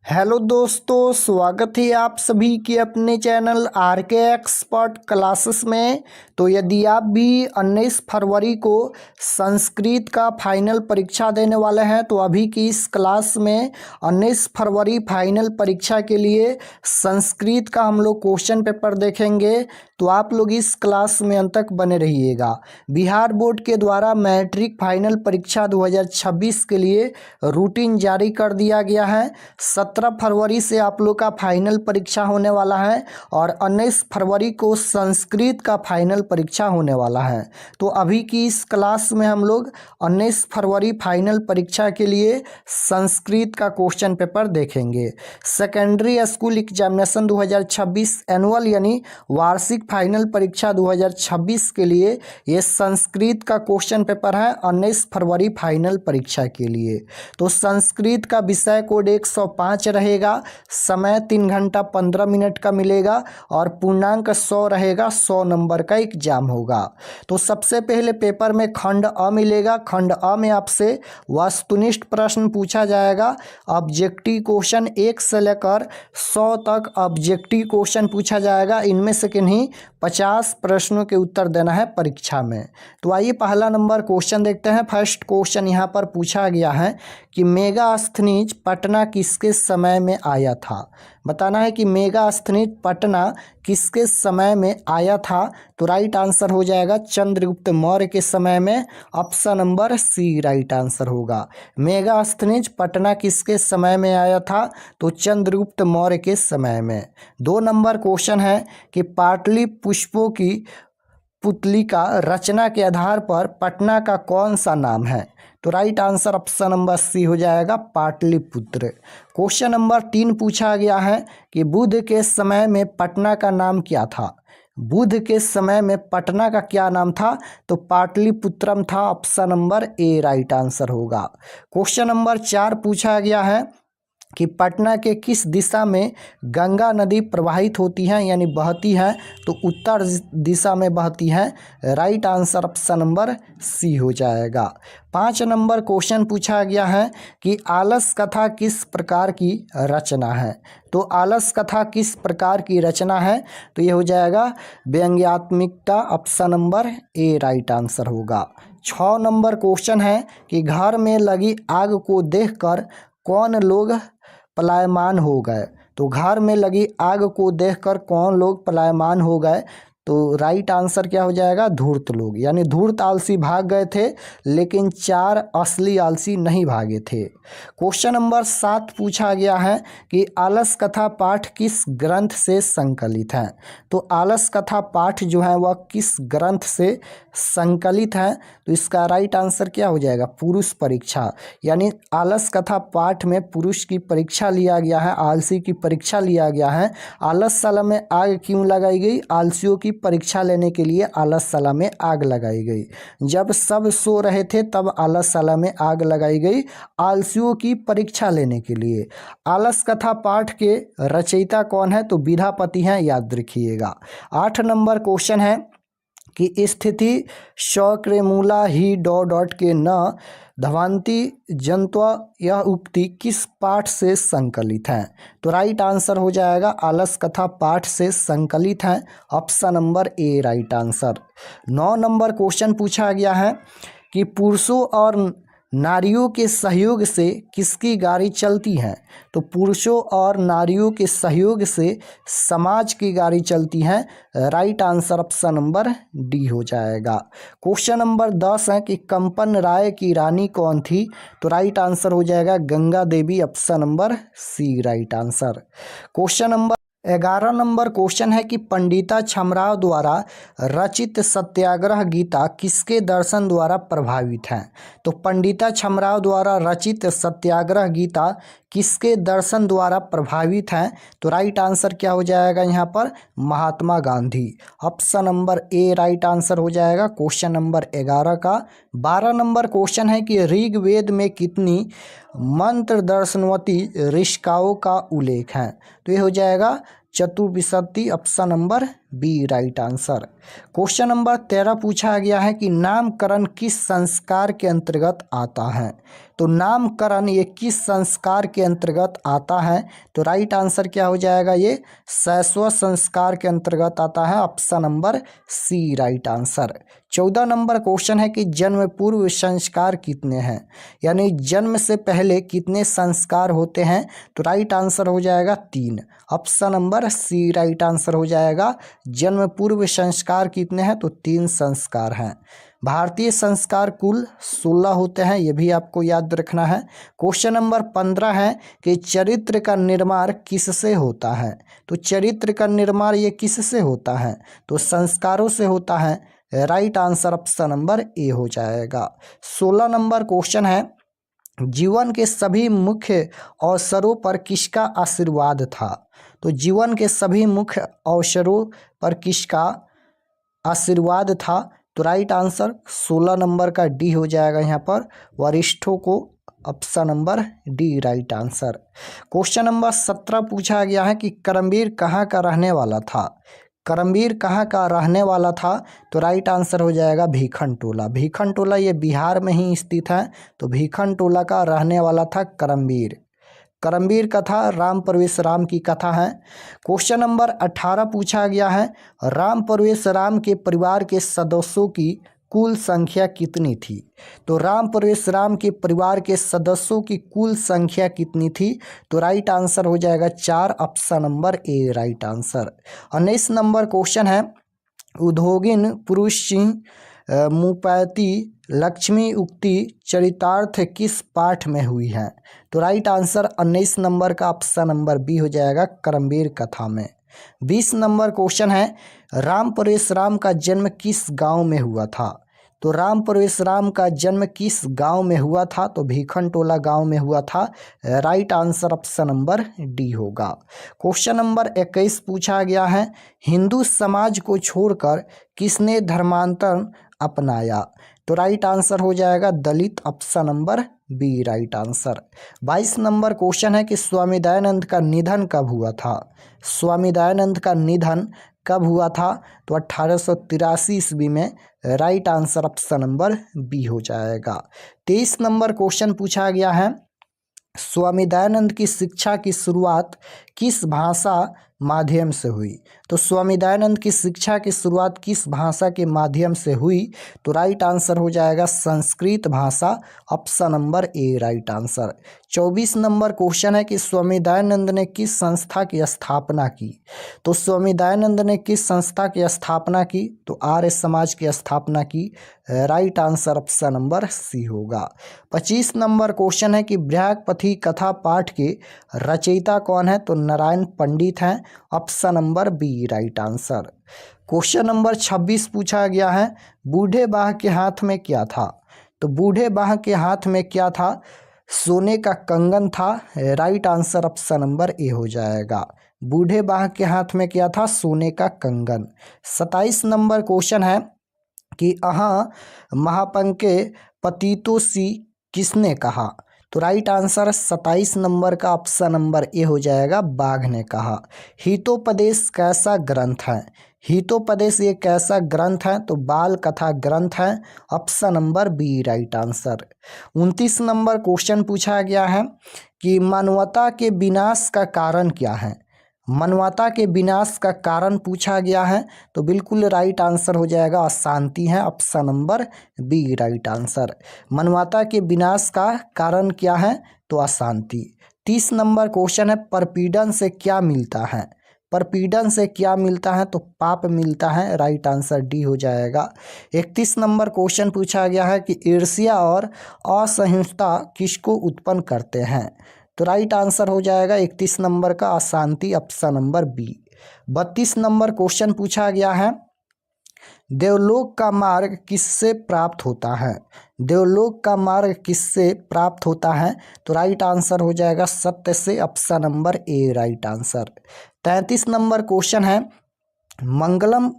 Hello दोस्तों, स्वागत है आप सभी के अपने चैनल आरके एक्सपर्ट क्लासेस में। तो यदि आप भी 19 फरवरी को संस्कृत का फाइनल परीक्षा देने वाले हैं तो अभी की इस क्लास में 19 फरवरी फाइनल परीक्षा के लिए संस्कृत का हम लोग क्वेश्चन पेपर देखेंगे। तो आप लोग इस क्लास में अंत तक बने रहिएगा। बिहार बोर्ड के द्वारा मैट्रिक फाइनल परीक्षा 2026 के लिए रूटीन जारी कर दिया गया है। 17 फरवरी से आप लोग का फाइनल परीक्षा होने वाला है और 19 फरवरी को संस्कृत का फाइनल परीक्षा होने वाला है। तो अभी की इस क्लास में हम लोग 19 फरवरी फाइनल परीक्षा के लिए संस्कृत का क्वेश्चन पेपर देखेंगे। सेकेंडरी स्कूल एग्जामिनेशन 2026 एनुअल यानी वार्षिक फाइनल परीक्षा 2026 के लिए ये संस्कृत का क्वेश्चन पेपर है 19 फरवरी फाइनल परीक्षा के लिए। तो संस्कृत का विषय कोड 105 रहेगा, समय 3 घंटा 15 मिनट का मिलेगा और पूर्णांक 100 रहेगा। 100 नंबर का एग्जाम होगा। तो सबसे पहले पेपर में खंड अ मिलेगा। खंड अ में आपसे वस्तुनिष्ठ प्रश्न पूछा जाएगा। ऑब्जेक्टिव क्वेश्चन 1 से लेकर 100 तक ऑब्जेक्टिव क्वेश्चन पूछा जाएगा। इनमें से किन्हीं 50 प्रश्नों के उत्तर देना है परीक्षा में। तो आइए पहला नंबर क्वेश्चन देखते हैं। फर्स्ट क्वेश्चन यहाँ पर पूछा गया है कि मेगास्थनीज पटना किसके समय में आया था। बताना है कि मेगास्थनीज पटना किसके समय में आया था। तो राइट आंसर हो जाएगा चंद्रगुप्त मौर्य के समय में। Option number C right answer होगा। मेगास्थनीज पटना किसके समय में आया था, तो चंद्रगुप्त मौर्य के समय में। 2 नंबर क्वेश्चन है कि पाटली पुष्पों की पुतली का रचना के आधार पर पटना का कौन सा नाम है। तो right answer option number C हो जाएगा पाटलिपुत्र। क्वेश्चन नंबर 3 पूछा गया है कि बुद्ध के समय में पटना का नाम क्या था। बुद्ध के समय में पटना का क्या नाम था, तो पाटलिपुत्रम था। Option number A right answer होगा। क्वेश्चन नंबर 4 पूछा गया है कि पटना के किस दिशा में गंगा नदी प्रवाहित होती है यानी बहती है, तो उत्तर दिशा में बहती है। Right answer option number C हो जाएगा। 5 नंबर क्वेश्चन पूछा गया है कि आलस कथा किस प्रकार की रचना है। तो आलस कथा किस प्रकार की रचना है, तो ये हो जाएगा व्यंग्यात्मिकता। Option number A right answer होगा। 6 नंबर क्वेश्चन है कि घर में लगी आग को देखकर कौन लोग पलायमान हो गए। तो घर में लगी आग को देखकर कौन लोग पलायमान हो गए, तो राइट आंसर क्या हो जाएगा धूर्त लोग, यानी धूर्त आलसी भाग गए थे लेकिन 4 असली आलसी नहीं भागे थे। क्वेश्चन नंबर 7 पूछा गया है कि आलस कथा पाठ किस ग्रंथ से संकलित है। तो आलस कथा पाठ जो है वह किस ग्रंथ से संकलित है, तो इसका राइट आंसर क्या हो जाएगा पुरुष परीक्षा, यानी आलस कथा पाठ में पुरुष की परीक्षा लिया गया है, आलसी की परीक्षा लिया गया है। आलसशाला में आग क्यों लगाई गई, आलसियों की परीक्षा लेने के लिए आलसशाला में आग लगाई गई। जब सब सो रहे थे तब आलसशाला में आग लगाई गई आलसियों की परीक्षा लेने के लिए। आलस कथा पाठ के रचयिता कौन है, तो विद्यापति हैं, याद रखिएगा। 8 नंबर क्वेश्चन है कि स्थिति शक्रमूला ही डॉट के न धवांति जंत्वा यह उक्ति किस पाठ से संकलित है। तो राइट आंसर हो जाएगा आलस कथा पाठ से संकलित है। Option number A right answer. 9 number question पूछा गया है कि पुरुषों और नारियों के सहयोग से किसकी गाड़ी चलती है। तो पुरुषों और नारियों के सहयोग से समाज की गाड़ी चलती है। Right answer option number D हो जाएगा। क्वेश्चन नंबर 10 है कि कंपन राय की रानी कौन थी। तो राइट आंसर हो जाएगा Ganga Devi. Option number C right answer. Question number 11 number question है कि पंडिता छमराव द्वारा रचित सत्याग्रह गीता किसके दर्शन द्वारा प्रभावित है। तो पंडिता छमराव द्वारा रचित सत्याग्रह गीता किसके दर्शन द्वारा प्रभावित है, तो राइट आंसर क्या हो जाएगा यहाँ पर Mahatma Gandhi. Option number A right answer हो जाएगा क्वेश्चन नंबर 11 का। 12 नंबर क्वेश्चन है कि ऋग्वेद में कितनी मंत्र दर्शनवती ऋषिकाओं का उल्लेख है। तो ये हो जाएगा चतुर्विंशति। Option number B right answer. Question number 13 पूछा गया है कि नामकरण किस संस्कार के अंतर्गत आता है। तो नामकरण ये किस संस्कार के अंतर्गत आता है। तो राइट आंसर क्या हो जाएगा, ये शैशव संस्कार के अंतर्गत आता है। Option number C right answer. 14 number question है कि जन्म पूर्व संस्कार कितने हैं, यानी जन्म से पहले कितने संस्कार होते हैं। तो राइट आंसर हो जाएगा 3। Option number C right answer हो जाएगा। जन्म पूर्व संस्कार कितने हैं, तो 3 संस्कार हैं। भारतीय संस्कार कुल 16 होते हैं, ये भी आपको याद रखना है। क्वेश्चन नंबर 15 है कि चरित्र का निर्माण किससे होता है। तो चरित्र का निर्माण ये किससे होता है, तो संस्कारों से होता है। राइट आंसर ऑप्शन नंबर ए हो जाएगा। 16 नंबर क्वेश्चन है, जीवन के सभी मुख्य अवसरों पर किसका आशीर्वाद था। तो जीवन के सभी मुख्य अवसरों पर किसका आशीर्वाद था। तो राइट आंसर 16 नंबर का डी हो जाएगा यहाँ पर, वरिष्ठों को। Option number D right answer. Question number 17 पूछा गया है कि करमवीर कहाँ का रहने वाला था। करमवीर कहाँ का रहने वाला था। तो राइट आंसर हो जाएगा भीखन टोला। भीखन टोला ये बिहार में ही स्थित है, तो भीखन टोला का रहने वाला था करमवीर। करमवीर कथा राम प्रवेश राम की कथा है। क्वेश्चन नंबर 18 पूछा गया है, राम प्रवेश राम के परिवार के सदस्यों की कुल संख्या कितनी थी। तो राम प्रवेश राम के परिवार के सदस्यों की कुल संख्या कितनी थी। तो राइट आंसर हो जाएगा 4। Option number A right answer. 19 number question है, उद्योगिन पुरुष सिंह मुपैती लक्ष्मी उक्ति चरितार्थ किस पाठ में हुई है। तो राइट आंसर 19 नंबर का ऑप्शन नंबर बी हो जाएगा, करमवीर कथा में। 20 नंबर क्वेश्चन है, राम प्रवेश राम का जन्म किस गांव में हुआ था। तो राम प्रवेश राम का जन्म किस गांव में हुआ था। तो भीखन टोला गांव में हुआ था। Right answer option number D होगा। क्वेश्चन नंबर 21 पूछा गया है, हिंदू समाज को छोड़कर किसने धर्मांतरण अपनाया। तो राइट आंसर हो जाएगा Dalit. Option number B right answer. 22 number question है कि स्वामी दयानंद का निधन कब हुआ था। स्वामी दयानंद का निधन कब हुआ था। तो 1883 ईस्वी में। Right answer option number B हो जाएगा। 23 नंबर क्वेश्चन पूछा गया है, स्वामी दयानंद की शिक्षा की शुरुआत किस भाषा माध्यम से हुई। तो स्वामी दयानंद की शिक्षा की शुरुआत किस भाषा के माध्यम से हुई। तो राइट आंसर हो जाएगा संस्कृत भाषा। Option number A right answer. 24 number question है कि स्वामी दयानंद ने किस संस्था की स्थापना की। तो स्वामी दयानंद ने किस संस्था की स्थापना की। तो आर्य समाज की स्थापना की। Right answer option number C होगा। 25 नंबर क्वेश्चन है कि ब्रह्मपथी कथा पाठ के रचयिता कौन है। तो नारायण पंडित हैं। Option number B right answer. Question number 26 पूछा गया है, बूढ़े बाह के हाथ में क्या था। तो बूढ़े बाह के हाथ में क्या था, सोने का कंगन था। राइट आंसर ऑप्शन नंबर ए हो जाएगा। बूढ़े बाह के हाथ में क्या था, सोने का कंगन। 27 नंबर क्वेश्चन है कि अहाँ महापंके पतितोसी किसने कहा। तो राइट आंसर 27 नंबर का ऑप्शन नंबर ए हो जाएगा, बाघ ने कहा। हितोपदेश कैसा ग्रंथ है। हितोपदेश ये कैसा ग्रंथ है। तो बाल कथा ग्रंथ है। Option number B right answer. 29 number question पूछा गया है कि मानवता के विनाश का कारण क्या है। मानवता के विनाश का कारण पूछा गया है। तो बिल्कुल राइट आंसर हो जाएगा, अशांति है। Option number B right answer. मानवता के विनाश का कारण क्या है। तो अशांति। 30 नंबर क्वेश्चन है, परपीड़न से क्या मिलता है। परपीड़न से क्या मिलता है। तो पाप मिलता है। राइट आंसर डी हो जाएगा। 31 नंबर क्वेश्चन पूछा गया है कि ईर्ष्या और असहिष्णुता किसको उत्पन्न करते हैं। तो राइट आंसर हो जाएगा 31 नंबर का, अशांति। Option number B. 32 number question पूछा गया है, देवलोक का मार्ग किससे प्राप्त होता है। देवलोक का मार्ग किससे प्राप्त होता है। तो राइट आंसर हो जाएगा सत्य से। Option number A right answer. 33 number question है, मंगलम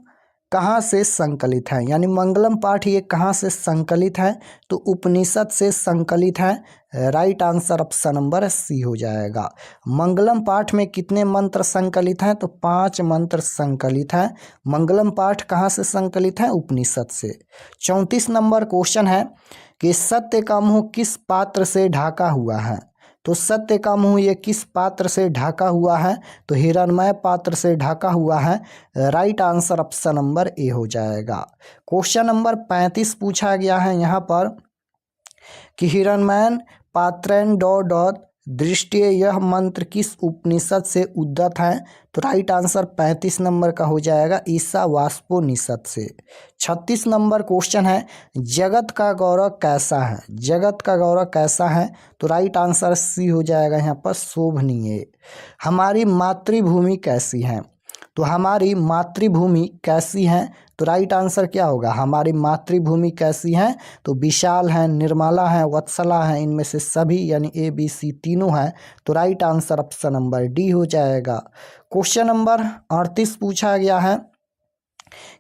कहाँ से संकलित है, यानी मंगलम पाठ ये कहाँ से संकलित है, तो उपनिषद से संकलित है। Right answer option number C हो जाएगा। मंगलम पाठ में कितने मंत्र संकलित हैं, तो 5 मंत्र संकलित हैं। मंगलम पाठ कहाँ से संकलित है, उपनिषद से। 34 नंबर क्वेश्चन है कि सत्य का मुंह किस पात्र से ढका हुआ है, तो सत्य का मुंह ये किस पात्र से ढका हुआ है, तो हिरणमय पात्र से ढका हुआ है। राइट आंसर ऑप्शन नंबर ए हो जाएगा। क्वेश्चन नंबर 35 पूछा गया है यहाँ पर कि हिरणमय पात्रेण डॉट दृष्टि यह मंत्र किस उपनिषद से उद्धत है, तो राइट आंसर 35 नंबर का हो जाएगा ईशावास्योपनिषद से। 36 नंबर क्वेश्चन है जगत का गौरव कैसा है, जगत का गौरव कैसा है, तो राइट आंसर सी हो जाएगा यहाँ पर शोभनीय। हमारी मातृभूमि कैसी है, तो हमारी मातृभूमि कैसी है, तो राइट आंसर क्या होगा, हमारी मातृभूमि कैसी है, तो विशाल है, निर्मला है, वत्सला है, इनमें से सभी यानी ए बी सी तीनों है। तो right answer option number D हो जाएगा। क्वेश्चन नंबर 38 पूछा गया है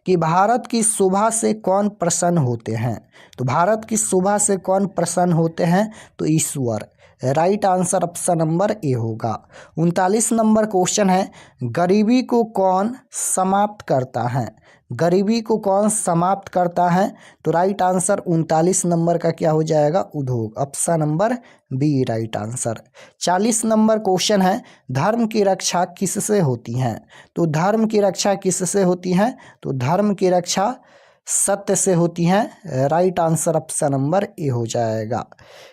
कि भारत की शोभा से कौन प्रसन्न होते हैं, तो भारत की शोभा से कौन प्रसन्न होते हैं, तो ईश्वर। Right answer option number A होगा। 39 नंबर क्वेश्चन है गरीबी को कौन समाप्त करता है, गरीबी को कौन समाप्त करता है, तो राइट आंसर 39 नंबर का क्या हो जाएगा, उद्योग। Option number B right answer. 40 number question है धर्म की रक्षा किससे होती है, तो धर्म की रक्षा किससे होती है, तो धर्म की रक्षा सत्य से होती है। राइट आंसर ऑप्शन नंबर ए हो जाएगा।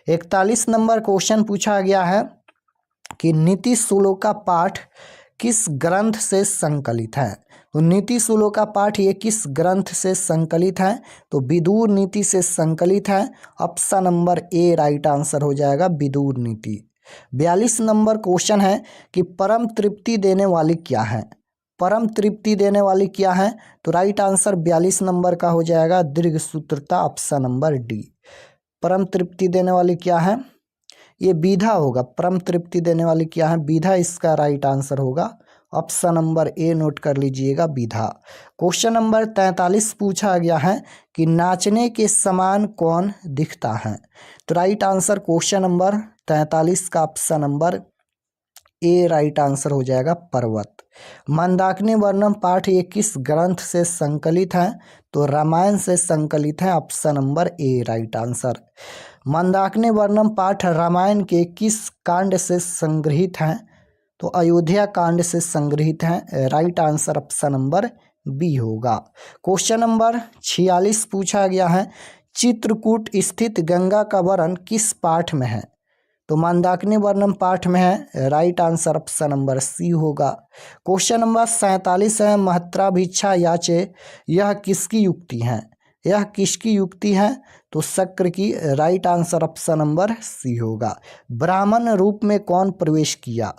41 नंबर क्वेश्चन पूछा गया है कि नीति श्लोका पाठ किस ग्रंथ से संकलित है, तो नीति श्लोका पाठ ये किस ग्रंथ से संकलित है, तो विदुर नीति से संकलित है। Option number A right answer हो जाएगा विदुर नीति। 42 नंबर क्वेश्चन है कि परम तृप्ति देने वाली क्या है, परम तृप्ति देने वाली क्या है, तो राइट आंसर 42 नंबर का हो जाएगा दीर्घ सूत्रता। Option number D. परम तृप्ति देने वाली क्या है, ये विधा होगा। परम तृप्ति देने वाली क्या है, विधा इसका राइट आंसर होगा। ऑप्शन नंबर ए नोट कर लीजिएगा विधा। क्वेश्चन नंबर 43 पूछा गया है कि नाचने के समान कौन दिखता है, तो राइट आंसर क्वेश्चन नंबर 43 का option number A right answer हो जाएगा पर्वत। मंदाकिनी वर्णम पाठ ये किस ग्रंथ से संकलित है, तो रामायण से संकलित है। Option number A right answer. मंदाकिनी वर्णम पाठ रामायण के किस कांड से संग्रहित है, तो अयोध्या कांड से संग्रहित है। Right answer option number B होगा। क्वेश्चन नंबर 46 पूछा गया है चित्रकूट स्थित गंगा का वर्णन किस पाठ में है, तो मंदाकिनी वर्णम पाठ में है। Right answer option number C होगा। क्वेश्चन नंबर 47 है महत्रा भिक्षा याचे यह किसकी युक्ति है, यह किसकी युक्ति है, तो शक्र की। Right answer option number C होगा। ब्राह्मण रूप में कौन प्रवेश किया,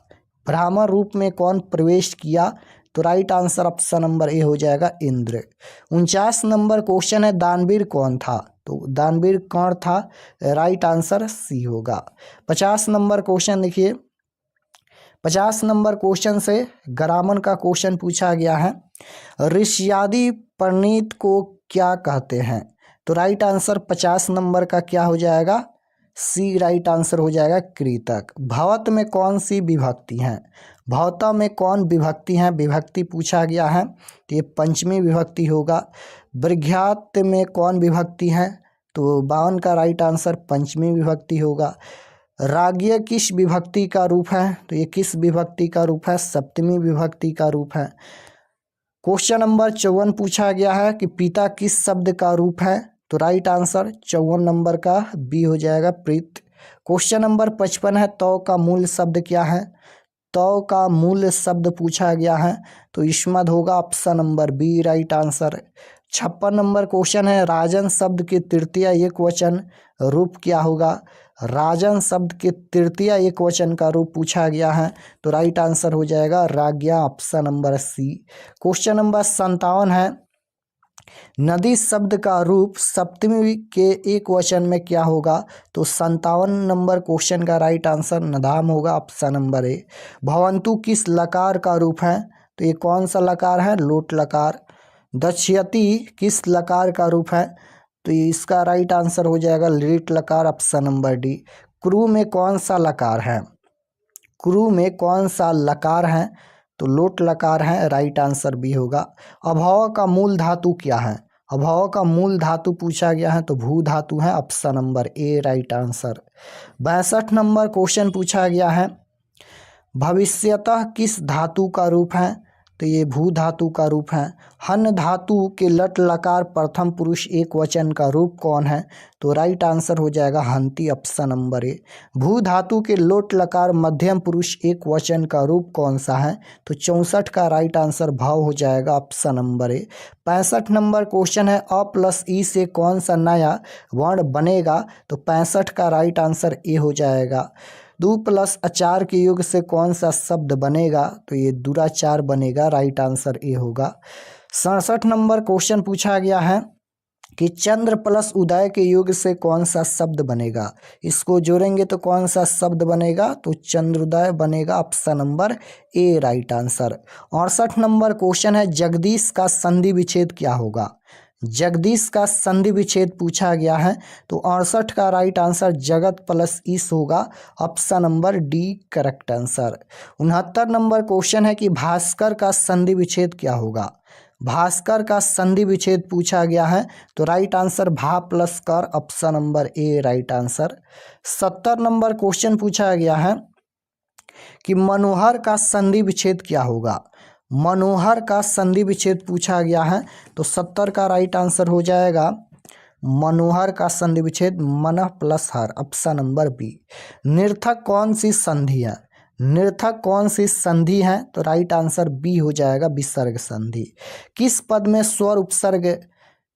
ब्राह्मण रूप में कौन प्रवेश किया, तो राइट आंसर ऑप्शन नंबर ए हो जाएगा इंद्र। 49 नंबर क्वेश्चन है दानवीर कौन था, तो दानवीर कौन था। राइट आंसर सी होगा। 50 नंबर क्वेश्चन देखिए, 50 नंबर क्वेश्चन से ग्रामर का क्वेश्चन पूछा गया है ऋष्यादि प्रणीत को क्या कहते हैं, तो राइट आंसर 50 नंबर का क्या हो जाएगा, सी राइट आंसर हो जाएगा कृतक। भवत में कौन सी विभक्ति है, भवता में कौन विभक्ति है, विभक्ति पूछा गया है तो ये पंचमी विभक्ति होगा। बृघ्यात में कौन विभक्ति है, तो 52 का राइट आंसर पंचमी विभक्ति होगा। राग्य किस विभक्ति का रूप है, तो ये किस विभक्ति का रूप है, सप्तमी विभक्ति का रूप है। क्वेश्चन नंबर 54 पूछा गया है कि पिता किस शब्द का रूप है, तो राइट आंसर 54 नंबर का बी हो जाएगा प्रीत। क्वेश्चन नंबर 55 है तौ का मूल शब्द क्या है, तौ का मूल शब्द पूछा गया है तो युष्मद होगा। Option number B right answer. 56 number question है राजन शब्द के तृतीय एकवचन रूप क्या होगा, राजन शब्द के तृतीय एकवचन का रूप पूछा गया है तो राइट आंसर हो जाएगा राज्ञा। Option number C. Question number 57 है नदी शब्द का रूप सप्तमी के एक वचन में क्या होगा, तो 57 नंबर क्वेश्चन का राइट आंसर नदाम होगा। ऑप्शन नंबर ए। भवंतु किस लकार का रूप है, तो ये कौन सा लकार है, लोट लकार। दक्षयति किस लकार का रूप है? तो इसका राइट आंसर हो जाएगा लिट लकार, ऑप्शन नंबर डी। क्रू में कौन सा लकार है? क्रू में कौन सा लकार है? तो लोट लकार है, राइट आंसर बी होगा। अभव का मूल धातु क्या है? अभव का मूल धातु पूछा गया है तो भू धातु है, option number A right answer. 62 number question पूछा गया है, भविष्यतः किस धातु का रूप है? तो ये भू धातु का रूप है। हन धातु के लट लकार प्रथम पुरुष एक वचन का रूप कौन है? तो राइट आंसर हो जाएगा हंती, ऑप्शन नंबर ए। भू धातु के लोट लकार मध्यम पुरुष एक वचन का रूप कौन सा है? तो 64 का राइट आंसर भाव हो जाएगा, ऑप्शन नंबर ए। 65 नंबर क्वेश्चन है, अ प्लस ई से कौन सा नया वर्ण बनेगा? तो 65 का राइट आंसर ए हो जाएगा। दू प्लस अचार के युग से कौन सा शब्द बनेगा? तो ये दुराचार बनेगा, राइट आंसर ए होगा। 67 नंबर क्वेश्चन पूछा गया है कि चंद्र प्लस उदय के युग से कौन सा शब्द बनेगा? इसको जोड़ेंगे तो कौन सा शब्द बनेगा? तो चंद्रोदय बनेगा, option number A right answer. 68 number question है, जगदीश का संधि विच्छेद क्या होगा? जगदीश का संधि विच्छेद पूछा गया है तो 68 का राइट आंसर जगत प्लस ईश होगा, option number D correct answer. 69 number question है कि भास्कर का संधि विच्छेद क्या होगा? भास्कर का संधि विच्छेद पूछा गया है तो राइट आंसर भा प्लस कर, option number A right answer. 70 number question पूछा गया है कि मनोहर का संधि विच्छेद क्या होगा? मनोहर का संधि विच्छेद पूछा गया है तो 70 का राइट आंसर हो जाएगा मनोहर का संधि विच्छेद मन प्लस हर, ऑप्शन नंबर बी। निर्थक कौन सी संधि है? निर्थक कौन सी संधि है? तो राइट आंसर बी हो जाएगा विसर्ग संधि। किस पद में स्वर उपसर्ग,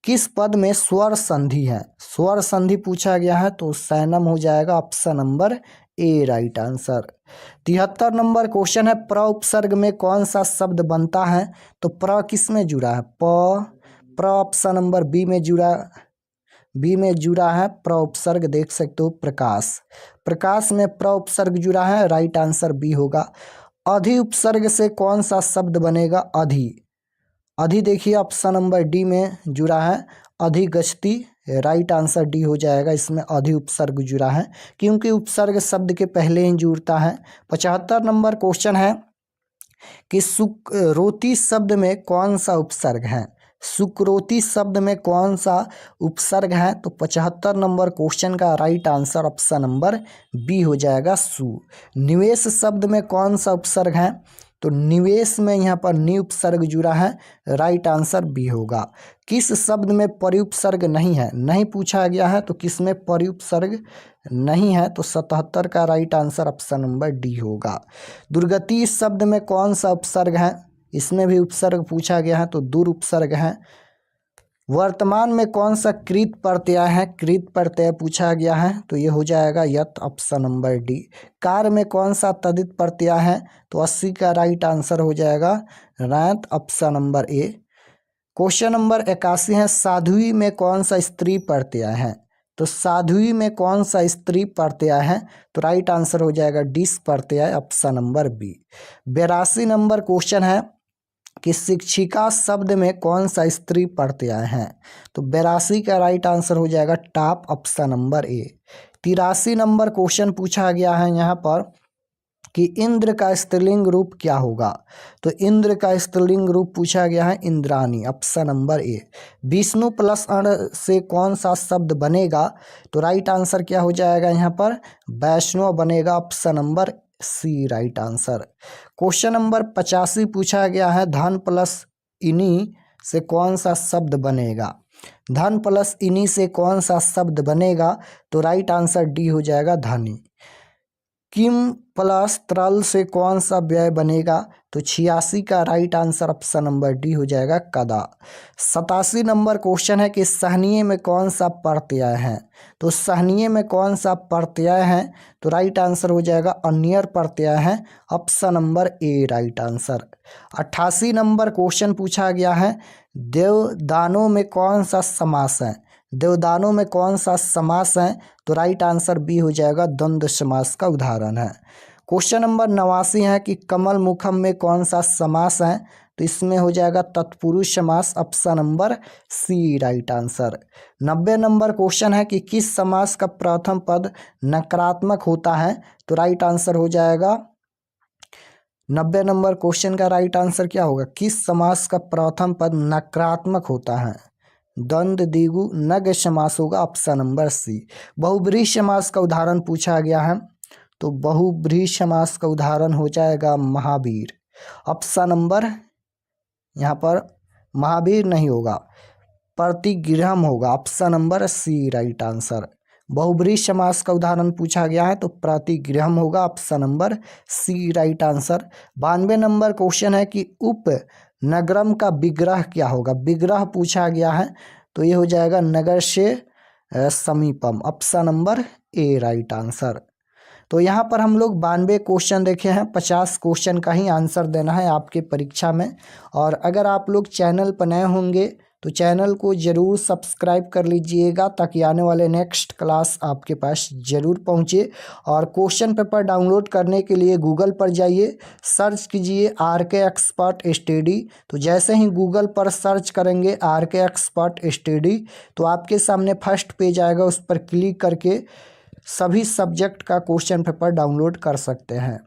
किस पद में स्वर संधि है? स्वर संधि पूछा गया है तो सैनम हो जाएगा, option number A right answer. 73 number question है, प्र उपसर्ग में कौन सा शब्द बनता है? तो प्र किस में जुड़ा है? प्र ऑप्शन नंबर बी में जुड़ा है प्र उपसर्ग, देख सकते हो प्रकाश, प्रकाश में प्र उपसर्ग जुड़ा है, राइट आंसर बी होगा। अधि उपसर्ग से कौन सा शब्द बनेगा? अधि, अधि देखिए ऑप्शन नंबर डी में जुड़ा है, अधिगछति, राइट आंसर डी हो जाएगा, इसमें अधि उपसर्ग जुड़ा है क्योंकि उपसर्ग शब्द के पहले ही जुड़ता है। 75 नंबर क्वेश्चन है कि सुकरोती शब्द में कौन सा उपसर्ग है? सुकरोती शब्द में कौन सा उपसर्ग है? तो 75 नंबर क्वेश्चन का right answer option number B हो जाएगा सु। निवेश शब्द में कौन सा उपसर्ग है? तो निवेश में यहाँ पर नि उपसर्ग जुड़ा है, राइट आंसर बी होगा। किस शब्द में परिउपसर्ग नहीं है? नहीं पूछा गया है तो किस में परिउपसर्ग नहीं है? तो 77 का right answer option number D होगा। दुर्गति शब्द में कौन सा उपसर्ग है? इसमें भी उपसर्ग पूछा गया है तो दुर उपसर्ग है। वर्तमान में कौन सा कृत प्रत्यय है? कृत प्रत्यय पूछा गया है तो ये हो जाएगा यत, ऑप्शन नंबर डी। कार में कौन सा तदित प्रत्यय है? तो 80 का राइट आंसर हो जाएगा रैत, option number A. Question number 81 है, साध्वी में कौन सा स्त्री प्रत्यय है? तो साध्वी में कौन सा स्त्री प्रत्यय है? तो राइट आंसर हो जाएगा डिस प्रत्यय, option number B. 82 number question है कि शिक्षिका शब्द में कौन सा स्त्री प्रत्यय है? तो 82 का राइट आंसर हो जाएगा टॉप, ऑप्शन नंबर ए। 83 नंबर क्वेश्चन पूछा गया है यहाँ पर कि इंद्र का स्त्रीलिंग रूप क्या होगा? तो इंद्र का स्त्रीलिंग रूप पूछा गया है इंद्राणी, ऑप्शन नंबर ए। विष्णु प्लस अण से कौन सा शब्द बनेगा? तो राइट आंसर क्या हो जाएगा यहाँ पर वैष्णव बनेगा, option number C right answer. Question number 85 पूछा गया है, धन प्लस इनी से कौन सा शब्द बनेगा? धन प्लस इनी से कौन सा शब्द बनेगा? तो राइट आंसर डी हो जाएगा धनी। किम प्लस त्रल से कौन सा व्यय बनेगा? तो 86 का right answer option number D हो जाएगा कदा। 87 नंबर क्वेश्चन है कि सहनीय में कौन सा प्रत्यय है? तो सहनीय में कौन सा प्रत्यय है? तो राइट आंसर हो जाएगा अन्यर प्रत्यय है, option number A right answer. 88 number question पूछा गया है, देवदानों में कौन सा समास है? देवदानों में कौन सा समास है? तो राइट आंसर बी हो जाएगा द्वंद्व समास का उदाहरण है। क्वेश्चन नंबर 89 है कि कमल मुखम में कौन सा समास है? तो इसमें हो जाएगा तत्पुरुष समास, option number C right answer. 90 number question है कि किस समास का प्रथम पद नकारात्मक होता है, तो राइट आंसर हो जाएगा 90 नंबर क्वेश्चन का राइट आंसर क्या होगा, किस समास का प्रथम पद नकारात्मक होता है, द्वंद्व द्विगु नग समास होगा, ऑप्शन नंबर सी। बहुब्रीहि समास का उदाहरण पूछा गया है, तो बहुब्रीहि समास का उदाहरण हो जाएगा महावीर, ऑप्शन नंबर यहाँ पर महावीर नहीं होगा, प्रतिगृहम होगा, option number C right answer. बहुब्रीहि समास का उदाहरण पूछा गया है तो प्रतिगृहम होगा, option number C right answer. 92 number question है कि उप नगरम का विग्रह क्या होगा, विग्रह पूछा गया है तो ये हो जाएगा नगर से समीपम, option number A right answer. तो यहाँ पर हम लोग 92 क्वेश्चन देखे हैं, 50 क्वेश्चन का ही आंसर देना है आपके परीक्षा में। और अगर आप लोग चैनल पर नए होंगे तो चैनल को ज़रूर सब्सक्राइब कर लीजिएगा ताकि आने वाले नेक्स्ट क्लास आपके पास ज़रूर पहुँचे। और क्वेश्चन पेपर डाउनलोड करने के लिए गूगल पर जाइए, सर्च कीजिए आरके एक्सपर्ट स्टडी। तो जैसे ही गूगल पर सर्च करेंगे आरके एक्सपर्ट स्टडी तो आपके सामने फर्स्ट पेज आएगा, उस पर क्लिक करके सभी सब्जेक्ट का क्वेश्चन पेपर डाउनलोड कर सकते हैं।